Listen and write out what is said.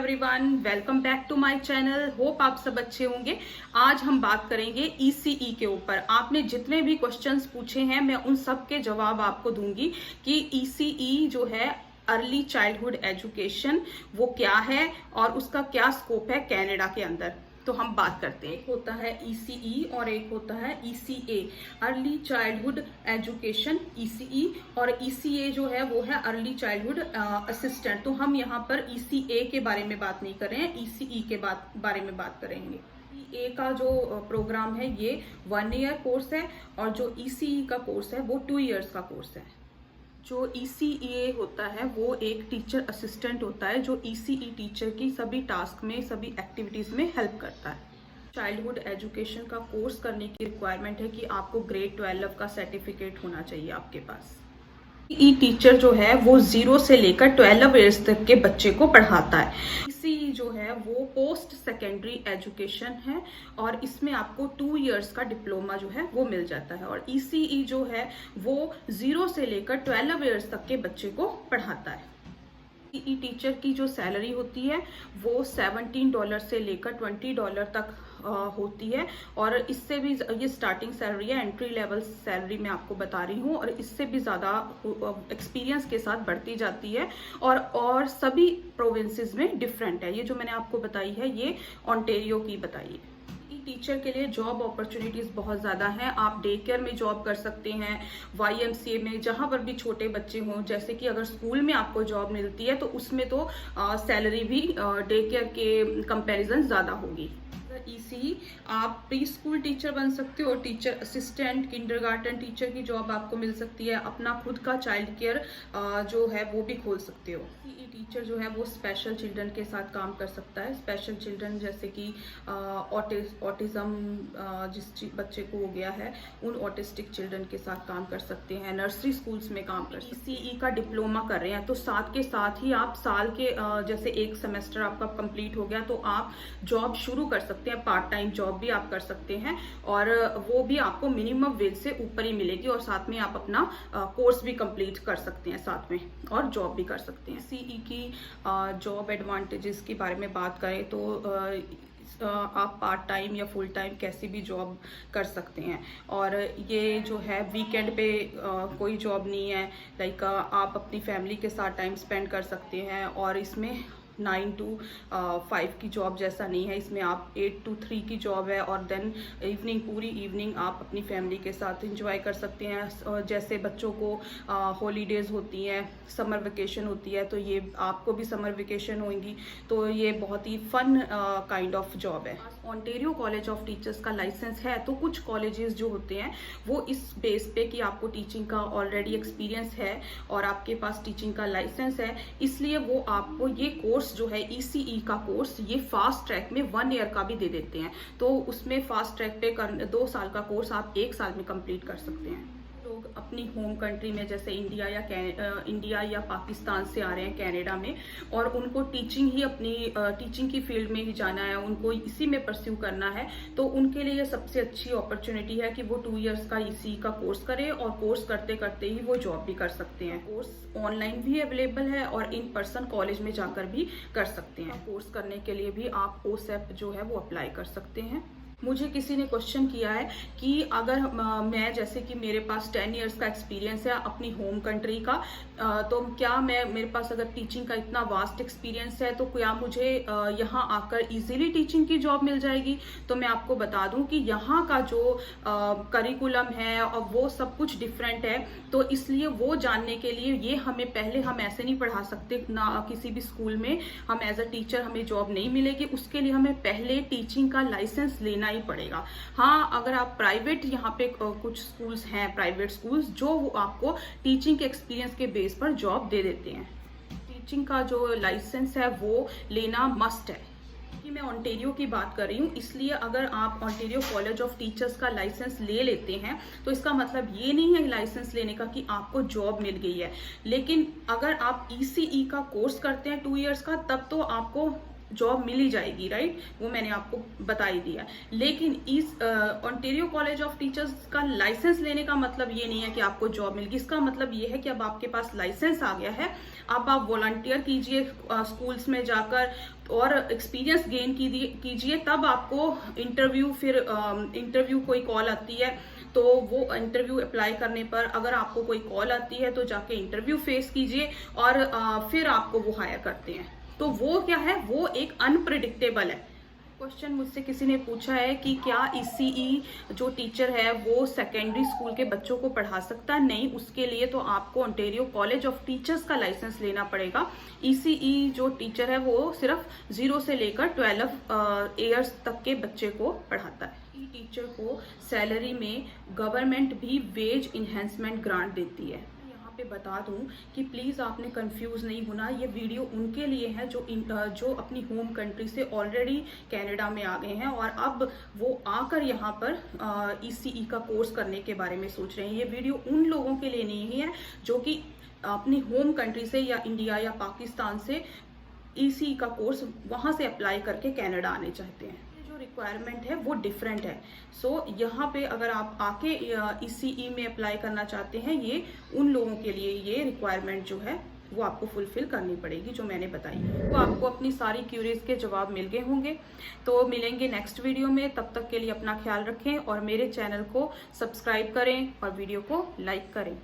Everyone, welcome back to my channel. Hope आप सब अच्छे होंगे। आज हम बात करेंगे ईसीई के ऊपर। आपने जितने भी क्वेश्चंस पूछे हैं मैं उन सब के जवाब आपको दूंगी कि ईसीई जो है अर्ली चाइल्डहुड एजुकेशन वो क्या है और उसका क्या स्कोप है कनाडा के अंदर। तो हम बात करते हैं। एक होता है ईसीई और एक होता है ECA, early childhood education ECE, और ईसीए जो है वो है अर्ली चाइल्डहुड असिस्टेंट। तो हम यहाँ पर ईसीए के बारे में बात नहीं कर रहे हैं, ईसीई के बारे में बात करेंगे। ईसीए का जो प्रोग्राम है ये 1 ईयर कोर्स है और जो ईसीई का कोर्स है वो 2 ईयर्स का कोर्स है। जो ईसीई होता है वो एक टीचर असिस्टेंट होता है जो ईसीई टीचर की सभी टास्क में, सभी एक्टिविटीज में हेल्प करता है। चाइल्डहुड एजुकेशन का कोर्स करने की रिक्वायरमेंट है कि आपको ग्रेड 12 का सर्टिफिकेट होना चाहिए आपके पास। ई टीचर जो है वो 0 से लेकर 12 ईयर्स तक के बच्चे को पढ़ाता है। ईसीई जो है वो पोस्ट सेकेंडरी एजुकेशन है और इसमें आपको 2 ईयर्स का डिप्लोमा जो है वो मिल जाता है। और ईसीई जो है वो 0 से लेकर 12 ईयर्स तक के बच्चे को पढ़ाता है। ई टीचर की जो सैलरी होती है वो $17 से लेकर $20 तक होती है और इससे भी ये स्टार्टिंग सैलरी है, एंट्री लेवल सैलरी मैं आपको बता रही हूँ, और इससे भी ज़्यादा एक्सपीरियंस के साथ बढ़ती जाती है और सभी प्रोविंसेस में डिफरेंट है। ये जो मैंने आपको बताई है ये ओंटारियो की बताई है। टीचर के लिए जॉब अपॉर्चुनिटीज बहुत ज़्यादा हैं। आप डे केयर में जॉब कर सकते हैं, वाईएमसीए में, जहाँ पर भी छोटे बच्चे हों। जैसे कि अगर स्कूल में आपको जॉब मिलती है तो उसमें तो सैलरी भी डे केयर के कंपैरिजन ज़्यादा होगी। ईसी आप प्री स्कूल टीचर बन सकते हो, टीचर असिस्टेंट, किंडरगार्टन टीचर की जॉब आपको मिल सकती है। अपना खुद का चाइल्ड केयर जो है वो भी खोल सकते हो। ई टीचर जो है वो स्पेशल चिल्ड्रन के साथ काम कर सकता है। स्पेशल चिल्ड्रन जैसे कि ऑटिज्म जिस बच्चे को हो गया है उन ऑटिस्टिक चिल्ड्रन के साथ काम कर सकते हैं। नर्सरी स्कूल्स में काम कर सकते हैं। ईसीई का डिप्लोमा कर रहे हैं तो साथ के साथ ही आप साल के जैसे एक सेमेस्टर आपका कंप्लीट हो गया तो आप जॉब शुरू कर सकते हैं। पार्ट टाइम जॉब भी आप कर सकते हैं और वो भी आपको मिनिमम वेज से ऊपर ही मिलेगी और साथ में आप अपना कोर्स भी कंप्लीट कर सकते हैं साथ में और जॉब भी कर सकते हैं। सीई की जॉब एडवांटेजेस के बारे में बात करें तो आप पार्ट टाइम या फुल टाइम कैसी भी जॉब कर सकते हैं और ये जो है वीकेंड पे कोई जॉब नहीं है। लाइक आप अपनी फैमिली के साथ टाइम स्पेंड कर सकते हैं और इसमें 9 to 5 की जॉब जैसा नहीं है। इसमें आप 8 to 3 की जॉब है और देन इवनिंग, पूरी इवनिंग आप अपनी फैमिली के साथ एंजॉय कर सकते हैं। जैसे बच्चों को हॉलीडेज होती हैं, समर वेकेशन होती है, तो ये आपको भी समर वेकेशन होंगी, तो ये बहुत ही फन काइंड ऑफ जॉब है। ओंटारियो कॉलेज ऑफ टीचर्स का लाइसेंस है तो कुछ कॉलेजेस जो होते हैं वो इस बेस पे कि आपको टीचिंग का ऑलरेडी एक्सपीरियंस है और आपके पास टीचिंग का लाइसेंस है, इसलिए वो आपको ये कोर्स जो है ईसीई का कोर्स ये फास्ट ट्रैक में 1 ईयर का भी दे देते हैं। तो उसमें फास्ट ट्रैक पे 2 साल का कोर्स आप 1 साल में कंप्लीट कर सकते हैं। लोग अपनी होम कंट्री में जैसे इंडिया या पाकिस्तान से आ रहे हैं कनाडा में और उनको टीचिंग ही अपनी टीचिंग की फील्ड में ही जाना है, उनको इसी में परस्यू करना है, तो उनके लिए ये सबसे अच्छी अपॉर्चुनिटी है कि वो 2 ईयर्स का ईसीई का कोर्स करें और कोर्स करते करते ही वो जॉब भी कर सकते हैं। कोर्स ऑनलाइन भी अवेलेबल है और इन पर्सन कॉलेज में जाकर भी कर सकते हैं। कोर्स करने के लिए भी आप ओसेप जो है वो अप्लाई कर सकते हैं। मुझे किसी ने क्वेश्चन किया है कि अगर मैं, जैसे कि मेरे पास 10 ईयर्स का एक्सपीरियंस है अपनी होम कंट्री का, तो क्या मेरे पास अगर टीचिंग का इतना वास्ट एक्सपीरियंस है तो क्या मुझे यहाँ आकर इजीली टीचिंग की जॉब मिल जाएगी? तो मैं आपको बता दूं कि यहाँ का जो करिकुलम है और वो सब कुछ डिफरेंट है, तो इसलिए वो जानने के लिए ये हमें पहले, हम ऐसे नहीं पढ़ा सकते ना किसी भी स्कूल में हम एज अ टीचर हमें जॉब नहीं मिलेगी। उसके लिए हमें पहले टीचिंग का लाइसेंस लेना ही पड़ेगा। हाँ, अगर आप प्राइवेट, यहाँ पे कुछ स्कूल्स हैं प्राइवेट स्कूल्स जो वो आपको टीचिंग के एक्सपीरियंस के बेस पर जॉब दे देते हैं। टीचिंग का जो लाइसेंस है वो लेना मस्ट है। कि मैं ओंटारियो की बात कर रही हूँ, इसलिए अगर आप ओंटारियो कॉलेज ऑफ टीचर्स का लाइसेंस ले लेते हैं तो इसका मतलब ये नहीं है लाइसेंस लेने का कि आपको जॉब मिल गई है। लेकिन अगर आप ईसीई का कोर्स करते हैं 2 ईयर्स का, तब तो आपको जॉब मिल ही जाएगी, राइट? वो मैंने आपको बता ही दिया। लेकिन इस ओंटारियो कॉलेज ऑफ टीचर्स का लाइसेंस लेने का मतलब ये नहीं है कि आपको जॉब मिल गई। इसका मतलब ये है कि अब आपके पास लाइसेंस आ गया है, अब आप वॉलंटियर कीजिए स्कूल्स में जाकर, और एक्सपीरियंस गेन कीजिए, तब आपको इंटरव्यू कोई कॉल आती है तो वो इंटरव्यू अप्लाई करने पर अगर आपको कोई कॉल आती है तो जाके इंटरव्यू फेस कीजिए और फिर आपको वो हायर करते हैं। तो वो क्या है, वो एक अनप्रिडिक्टेबल है। क्वेश्चन मुझसे किसी ने पूछा है कि क्या ईसीई जो टीचर है वो सेकेंडरी स्कूल के बच्चों को पढ़ा सकता है? नहीं, उसके लिए तो आपको ओंटारियो कॉलेज ऑफ टीचर्स का लाइसेंस लेना पड़ेगा। ईसीई जो टीचर है वो सिर्फ 0 से लेकर 12 ईयर्स तक के बच्चे को पढ़ाता है। टीचर को सैलरी में गवर्नमेंट भी वेज इन्हेंसमेंट ग्रांट देती है। यहाँ पे बता दूं कि प्लीज़ आपने कंफ्यूज नहीं होना, ये वीडियो उनके लिए है जो अपनी होम कंट्री से ऑलरेडी कनाडा में आ गए हैं और अब वो आकर यहाँ पर ईसीई का कोर्स करने के बारे में सोच रहे हैं। ये वीडियो उन लोगों के लिए नहीं है जो कि अपनी होम कंट्री से या इंडिया या पाकिस्तान से ईसीई का कोर्स वहाँ से अप्लाई करके कनाडा आने चाहते हैं। रिक्वायरमेंट है वो डिफरेंट है। सो यहाँ पे अगर आप आके ईसीई में अप्लाई करना चाहते हैं, ये उन लोगों के लिए ये रिक्वायरमेंट जो है वो आपको फुलफिल करनी पड़ेगी जो मैंने बताई है। तो आपको अपनी सारी क्यूरीज के जवाब मिल गए होंगे। तो मिलेंगे नेक्स्ट वीडियो में, तब तक के लिए अपना ख्याल रखें और मेरे चैनल को सब्सक्राइब करें और वीडियो को लाइक करें।